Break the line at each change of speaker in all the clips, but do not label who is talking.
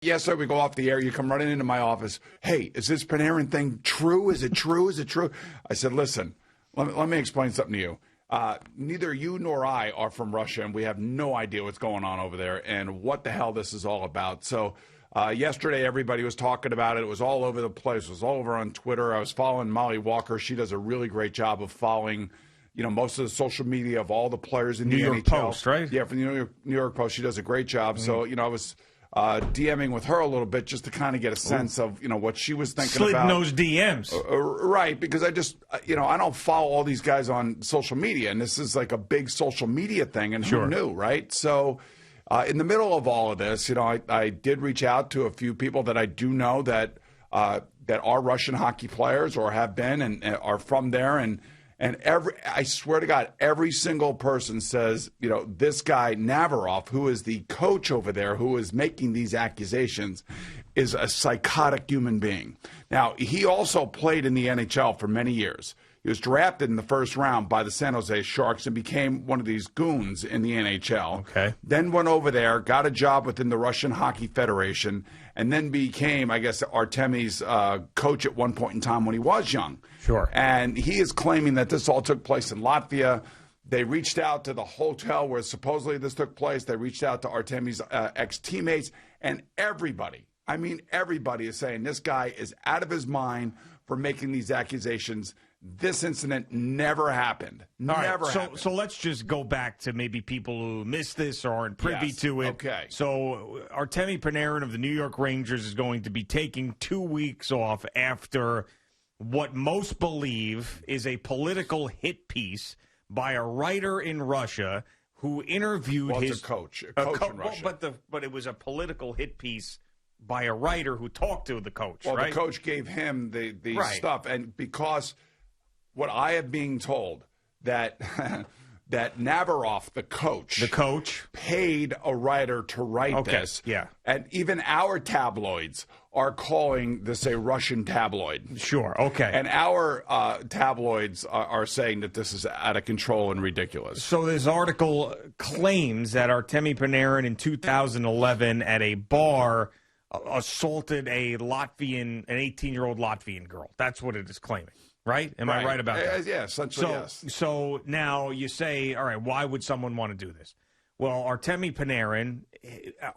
Yesterday, we go off the air. You come running into my office. Hey, is this Panarin thing true? Is it true? Is it true? I said, listen, let me explain something to you. Neither you nor I are from Russia, and we have no idea what's going on over there and what the hell this is all about. So yesterday, everybody was talking about it. It was all over the place. It was all over on Twitter. I was following Molly Walker. She does a really great job of following, most of the social media of all the players in the NHL.
New York Post, right?
Yeah, from the New York Post. She does a gregreat job. So, I was DMing with her a little bit just to kind of get a sense of, what she was thinking about.
Slid those DMs.
Right, because I just, I don't follow all these guys on social media, and this is like a big social media thing, and who knew, right? So in the middle of all of this, I did reach out to a few people that I do know that are Russian hockey players or have been and are from there, and I swear to God, every single person says, this guy Navarov, who is the coach over there, who is making these accusations, is a psychotic human being. Now, he also played in the NHL for many years. He was drafted in the first round by the San Jose Sharks and became one of these goons in the NHL.
Okay.
Then went over there, got a job within the Russian Hockey Federation, and then became, I guess, Artemi's coach at one point in time when he was young.
Sure.
And he is claiming that this all took place in Latvia. They reached out to the hotel where supposedly this took place. They reached out to Artemi's ex-teammates, and everybody is saying this guy is out of his mind for making these accusations. This incident never happened. Never happened.
So let's just go back to maybe people who missed this or aren't privy to it.
Okay.
So Artemi Panarin of the New York Rangers is going to be taking 2 weeks off after what most believe is a political hit piece by a writer in Russia who interviewed
his coach in Russia.
But it was a political hit piece by a writer who talked to the coach.
Well,
right?
The coach gave him the stuff, and because what I am being told that that Navarov, the coach, paid a writer to write this.
Yeah.
And even our tabloids are calling this a Russian tabloid.
Sure. Okay.
And our tabloids are saying that this is out of control and ridiculous.
So this article claims that Artemi Panarin in 2011 at a bar assaulted an 18-year-old Latvian girl. That's what it is claiming. Right? Am I right about that?
Yeah, essentially, yes.
So now you say, all right, why would someone want to do this? Well, Artemi Panarin,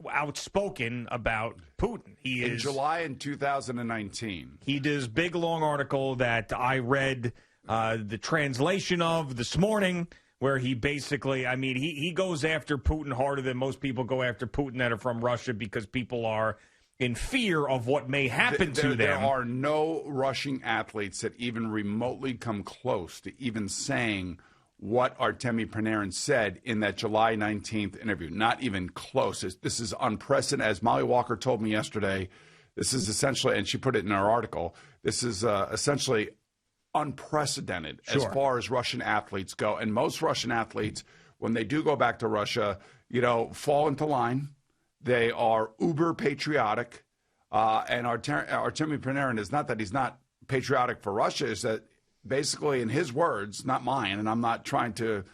outspoken about Putin.
In July in 2019.
He does big, long article that I read the translation of this morning, where he basically, he goes after Putin harder than most people go after Putin that are from Russia, because people are in fear of what may happen to them.
There are no Russian athletes that even remotely come close to even saying what Artemi Panarin said in that July 19th interview. Not even close. This is unprecedented. As Molly Walker told me yesterday, this is essentially, and she put it in her article, this is essentially unprecedented as far as Russian athletes go. And most Russian athletes, when they do go back to Russia, fall into line. They are uber patriotic, and Artemi Panarin is not that he's not patriotic for Russia, is that basically, in his words, not mine, and I'm not trying to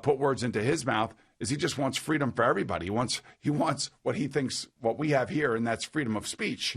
put words into his mouth, is he just wants freedom for everybody. He wants what he thinks, what we have here, and that's freedom of speech.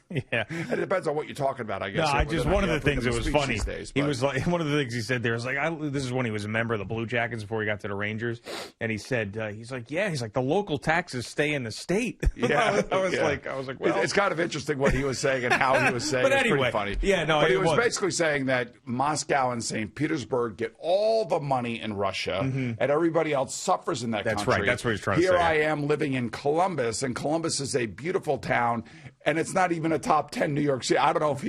Yeah.
And it depends on what you're talking about, I guess.
No, one of the things that was funny.
Days,
he was like, one of the things he said there was like, this is when he was a member of the Blue Jackets before he got to the Rangers, and he said, he's like, the local taxes stay in the state.
Yeah,
I was like, well,
it's kind of interesting what he was saying and how he was saying.
But
it's
anyway,
pretty funny.
Yeah, no,
but he was basically saying that Moscow and St. Petersburg get all the money in Russia, and everybody else suffers in that country.
That's right. That's what he's trying to say.
Here I am living in Columbus, and Columbus is a beautiful town, and it's not even a top 10 New York City. I don't know if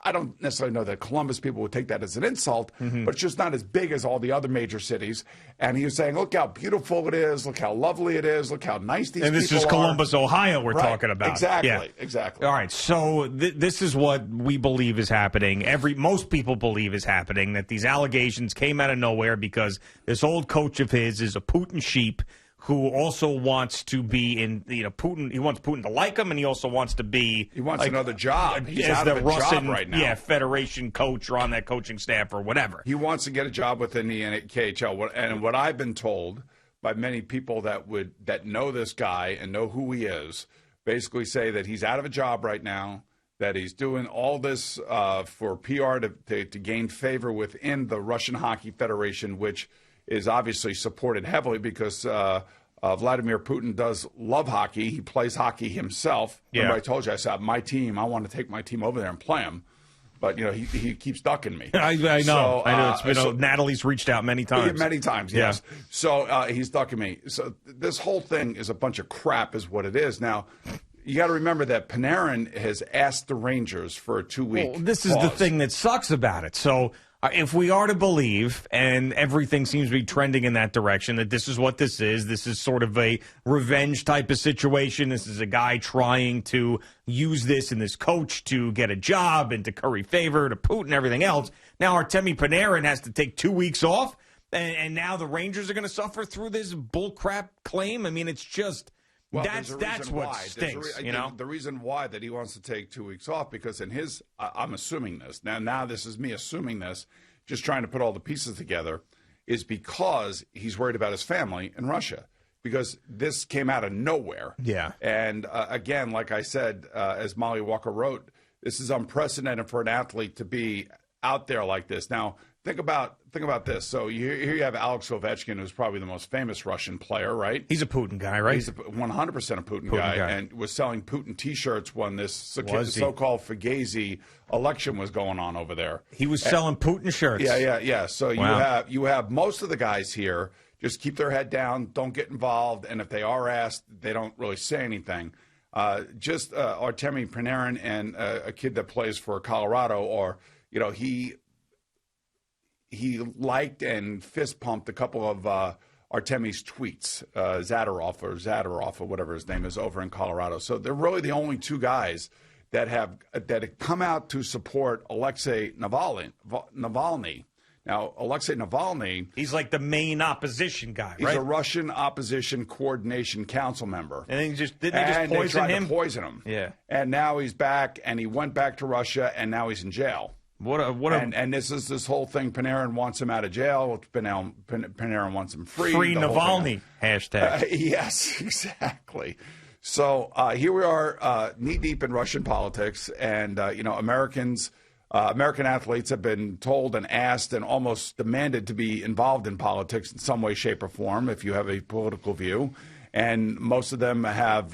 I don't necessarily know that Columbus people would take that as an insult, but it's just not as big as all the other major cities. And he was saying, look how beautiful it is, look how lovely it is, look how nice these people are.
And this is Columbus, Ohio we're talking about.
Exactly.
All right, so this is what we believe is happening. Most people believe is happening, that these allegations came out of nowhere because this old coach of his is a Putin sheep who also wants to be in, Putin. He wants Putin to like him, and he also wants to be.
He wants another job. He's
as
out
the
of a
Russian,
job right now.
Federation coach or on that coaching staff or whatever.
He wants to get a job within the KHL. And what I've been told by many people that know this guy and know who he is, basically say that he's out of a job right now, that he's doing all this for PR to gain favor within the Russian Hockey Federation, which is obviously supported heavily because Vladimir Putin does love hockey. He plays hockey himself.
Yeah.
Remember I told you, I said, my team, I want to take my team over there and play him. But, he keeps ducking me.
I know.
So,
I know. It's been Natalie's reached out many times.
Many times, yes. Yeah. So he's ducking me. So this whole thing is a bunch of crap is what it is. Now, you got to remember that Panarin has asked the Rangers for a 2-week
Well, this is the thing that sucks about it. So if we are to believe, and everything seems to be trending in that direction, that this is what this is sort of a revenge type of situation. This is a guy trying to use this and this coach to get a job and to curry favor to Putin and everything else. Now Artemi Panarin has to take 2 weeks off, and now the Rangers are going to suffer through this bullcrap claim. I mean, it's just...
Well,
that's what stinks,
The reason why that he wants to take 2 weeks off, because in his, I'm assuming this, now this is me assuming this, just trying to put all the pieces together, is because he's worried about his family in Russia, because this came out of nowhere.
Yeah.
And again, like I said, as Molly Walker wrote, this is unprecedented for an athlete to be out there like this. Now, think about this. So here you have Alex Ovechkin, who's probably the most famous Russian player, right?
He's a Putin guy, right?
He's 100% a Putin guy, and was selling Putin T-shirts when this so-called Fugazi election was going on over there.
He was selling Putin shirts.
Yeah. So
wow.
you have most of the guys here just keep their head down, don't get involved, and if they are asked, they don't really say anything. Just Artemi Panarin and a kid that plays for Colorado, or he liked and fist pumped a couple of Artemi's tweets, Zadaroff or whatever his name is, over in Colorado. So they're really the only two guys that have come out to support Alexei Navalny. Now, Alexei Navalny,
he's like the main opposition guy, right?
He's a Russian Opposition Coordination Council member.
And they just poison him?
To poison him.
Yeah.
And now he's back, and he went back to Russia, and now he's in jail. And this is this whole thing. Panarin wants him out of jail. Panarin wants him free.
Free Navalny hashtag.
Yes, exactly. So here we are, knee deep in Russian politics, and American athletes have been told and asked and almost demanded to be involved in politics in some way, shape, or form, if you have a political view. And most of them have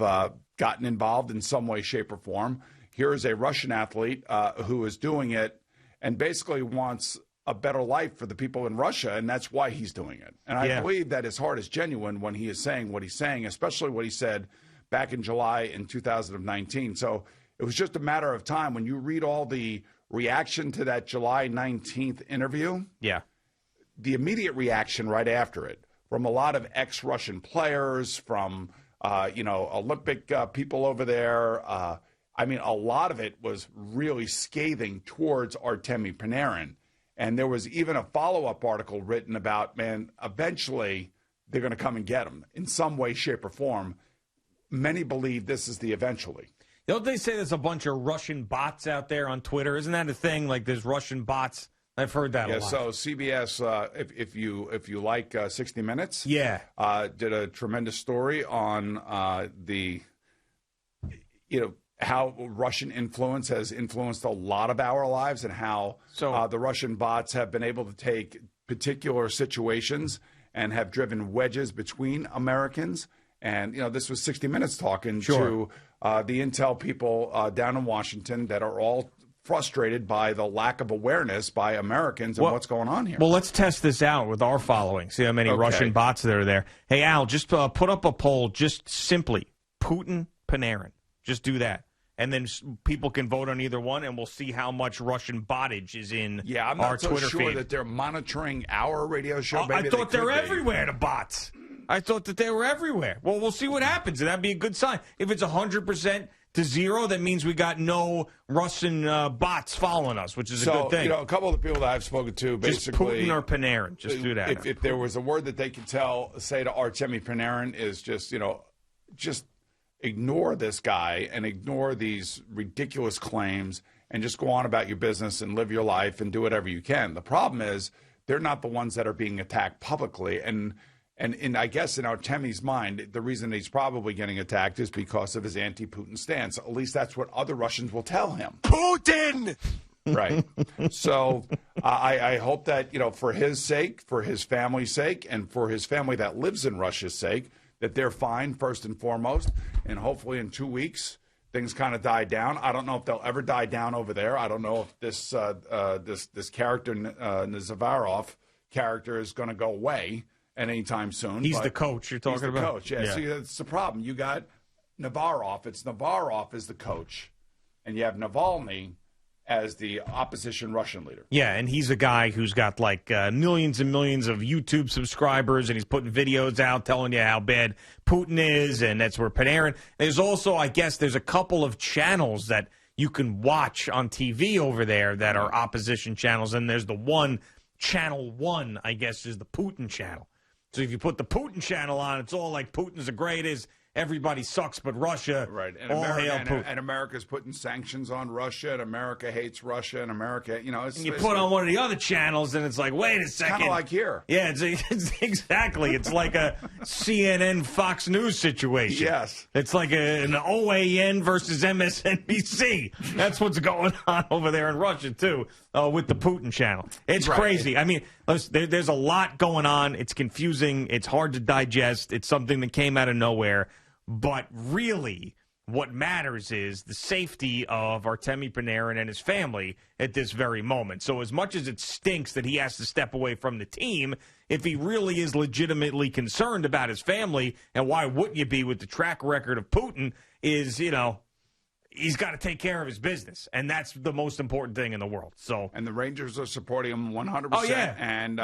gotten involved in some way, shape, or form. Here is a Russian athlete who is doing it and basically wants a better life for the people in Russia, and that's why he's doing it. And I believe that his heart is genuine when he is saying what he's saying, especially what he said back in July in 2019. So it was just a matter of time. When you read all the reaction to that July 19th interview, the immediate reaction right after it from a lot of ex-Russian players, from Olympic people over there, a lot of it was really scathing towards Artemi Panarin. And there was even a follow-up article written about, eventually they're going to come and get him in some way, shape, or form. Many believe this is the eventually.
Don't they say there's a bunch of Russian bots out there on Twitter? Isn't that a thing? Like there's Russian bots? I've heard that a lot.
So CBS, if you like 60 Minutes, did a tremendous story on how Russian influence has influenced a lot of our lives, and how the Russian bots have been able to take particular situations and have driven wedges between Americans. And, this was 60 Minutes talking to the intel people down in Washington that are all frustrated by the lack of awareness by Americans and what's going on here.
Well, let's test this out with our following. See how many Russian bots that are there. Hey, Al, just put up a poll, just simply Putin, Panarin. Just do that. And then people can vote on either one, and we'll see how much Russian bottage is in
I'm not
our Twitter
sure
feed.
That they're monitoring our radio show.
I thought they're everywhere, the bots. I thought that they were everywhere. Well, we'll see what happens, and that'd be a good sign. If it's 100% to 0, that means we got no Russian bots following us, which is a good thing.
A couple of the people that I've spoken to, basically,
just Putin or Panarin, just do that.
If there was a word that they could say to Artemi Panarin is just ignore this guy and ignore these ridiculous claims and just go on about your business and live your life and do whatever you can. The problem is they're not the ones that are being attacked publicly, and And I guess in Artemi's mind, the reason he's probably getting attacked is because of his anti-Putin stance. At least that's what other Russians will tell him.
Putin!
Right. So I hope that, for his sake, for his family's sake, and for his family that lives in Russia's sake, that they're fine, first and foremost. And hopefully in 2 weeks, things kind of die down. I don't know if they'll ever die down over there. I don't know if this character, Nazavarov character, is going to go away at any time soon.
He's the coach you're talking about?
He's the coach, yeah. See, that's the problem. You got Navarov. It's Navarov is the coach. And you have Navalny as the opposition Russian leader. Yeah,
and he's a guy who's got like millions and millions of YouTube subscribers, and he's putting videos out telling you how bad Putin is, and that's where Panarin. There's also, I guess, there's a couple of channels that you can watch on TV over there that are opposition channels, and there's the one, Channel 1, I guess, is the Putin channel. So if you put the Putin channel on, it's all like Putin's the greatest. Everybody sucks but Russia.
Right. And,
all hail Putin.
And America's putting sanctions on Russia, and America hates Russia, and America, it's...
And you put on one of the other channels, and it's like, wait a second.
Kind of like here.
Yeah, it's exactly. It's like a CNN Fox News situation.
Yes.
It's like an OAN versus MSNBC. That's what's going on over there in Russia, too, with the Putin channel. It's crazy. I mean, there's a lot going on. It's confusing. It's hard to digest. It's something that came out of nowhere. But really, what matters is the safety of Artemi Panarin and his family at this very moment. So as much as it stinks that he has to step away from the team, if he really is legitimately concerned about his family, and why wouldn't you be with the track record of Putin, is, he's got to take care of his business. And that's the most important thing in the world.
And the Rangers are supporting him 100%.
Oh, yeah.
And,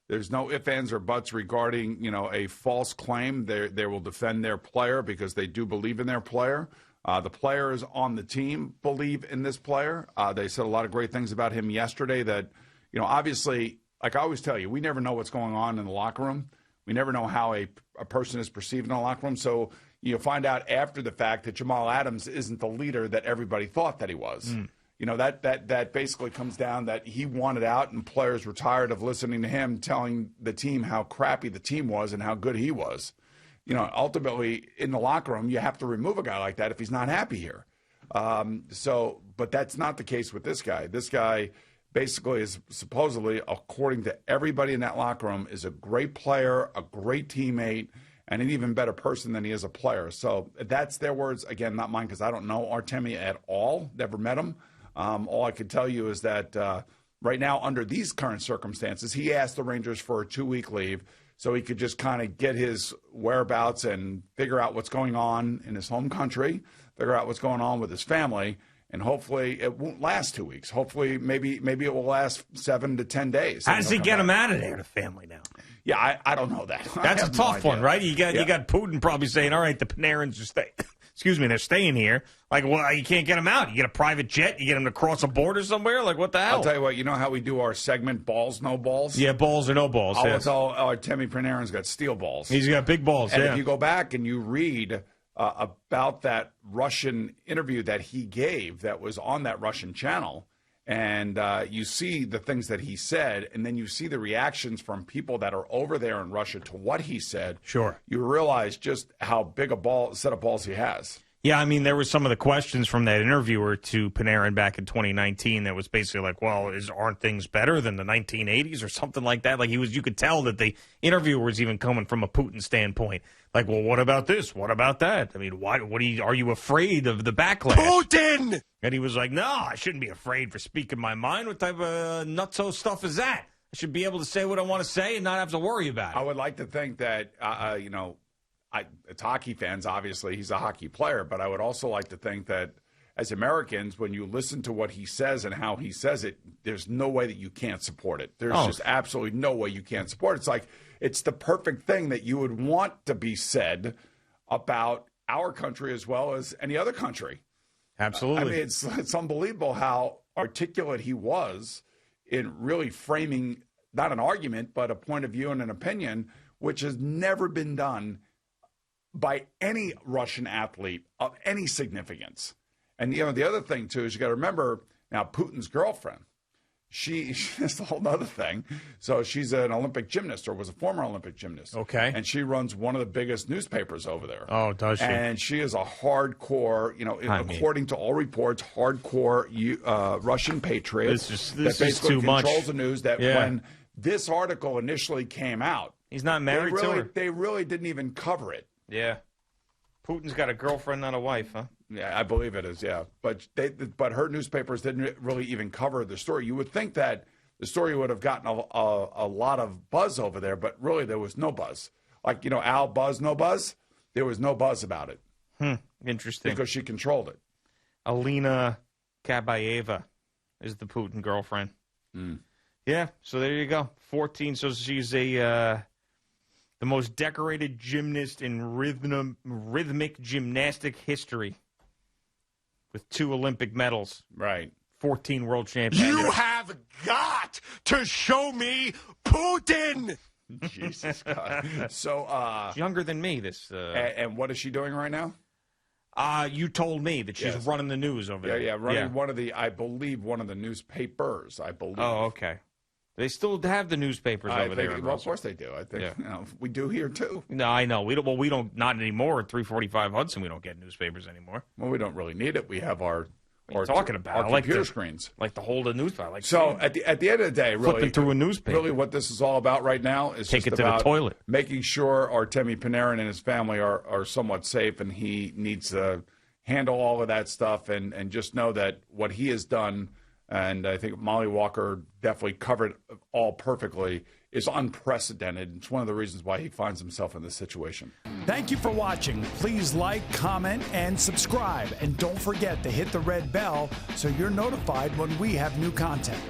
there's no ifs, ands, or buts regarding, a false claim. They will defend their player because they do believe in their player. The players on the team believe in this player. They said a lot of great things about him yesterday that, obviously, like I always tell you, we never know what's going on in the locker room. We never know how a person is perceived in the locker room. So you'll find out after the fact that Jamal Adams isn't the leader that everybody thought that he was. That basically comes down that he wanted out, and players were tired of listening to him telling the team how crappy the team was and how good he was. Ultimately, in the locker room, you have to remove a guy like that if he's not happy here. But that's not the case with this guy. This guy basically is supposedly, according to everybody in that locker room, is a great player, a great teammate, and an even better person than he is a player. So that's their words. Again, not mine, because I don't know Artemi at all. Never met him. All I can tell you is that right now, under these current circumstances, he asked the Rangers for a 2-week leave so he could just kind of get his whereabouts and figure out what's going on in his home country, figure out what's going on with his family, and hopefully it won't last 2 weeks. Hopefully maybe it will last 7 to 10 days.
How does he get him out of there, the family now?
Yeah, I don't know that.
That's a tough one, right? You got Putin probably saying, all right, the Panarins are staying. Excuse me, they're staying here. Like, well, you can't get them out. You get a private jet. You get them to cross a border somewhere. Like, what the hell?
I'll tell you what. You know how we do our segment, balls, no balls?
Yeah, balls or no balls.
Tell Artemi Panarin's got steel balls.
He's got big balls,
and if you go back and you read about that Russian interview that he gave that was on that Russian channel, and you see the things that he said, and then you see the reactions from people that are over there in Russia to what he said.
Sure.
You realize just how big a set of balls he has.
Yeah, I mean, there were some of the questions from that interviewer to Panarin back in 2019 that was basically like, well, aren't things better than the 1980s or something like that? Like, you could tell that the interviewer was even coming from a Putin standpoint. Like, well, what about this? What about that? I mean, are you afraid of the backlash?
Putin!
And he was like, no, I shouldn't be afraid for speaking my mind. What type of nutso stuff is that? I should be able to say what I want to say and not have to worry about it.
I would like to think that, it's hockey fans, obviously, he's a hockey player, but I would also like to think that as Americans, when you listen to what he says and how he says it, there's no way that you can't support it. There's just absolutely no way you can't support it. It's like it's the perfect thing that you would want to be said about our country as well as any other country.
Absolutely.
I mean, it's unbelievable how articulate he was in really framing not an argument, but a point of view and an opinion, which has never been done by any Russian athlete of any significance. And, the other thing, too, is you got to remember now Putin's girlfriend, That's a whole other thing. So she's an Olympic gymnast, or was a former Olympic gymnast.
Okay.
And she runs one of the biggest newspapers over there.
Oh, does she?
And she is a hardcore, according to all reports, hardcore Russian patriot.
This
that
is too much.
Controls the news. That when this article initially came out,
he's not married to her.
They really didn't even cover it.
Yeah. Putin's got a girlfriend, not a wife, huh?
Yeah, I believe it is, yeah. But her newspapers didn't really even cover the story. You would think that the story would have gotten a lot of buzz over there, but really there was no buzz. Like, Al Buzz, no buzz? There was no buzz about it.
Interesting.
Because she controlled it.
Alina Kabayeva is the Putin girlfriend. Yeah, so there you go. 14, so she's the most decorated gymnast in rhythmic gymnastic history with 2 Olympic medals.
Right.
14 world championships.
You have got to show me Putin!
Jesus God. So,
She's younger than me.
And what is she doing right now?
You told me that she's running the news over there.
Yeah, running one of the newspapers, I believe.
Oh, okay. They still have the newspapers over there.
Well, of course they do. I think we do here too.
No, I know. We don't. Not anymore. At 345 Hudson, we don't get newspapers anymore.
Well, we don't really need it. We have our
computer
screens.
Like to hold a newspaper.
So at the end of the day, really
flipping through a newspaper.
Really, what this is all about right now is
take
just
it to the toilet,
making sure Artemi Panarin and his family are somewhat safe, and he needs to handle all of that stuff and just know that what he has done. And I think Molly Walker definitely covered all perfectly, is unprecedented. It's one of the reasons why he finds himself in this situation.
Thank you for watching. Please like, comment, and subscribe. And don't forget to hit the red bell so you're notified when we have new content.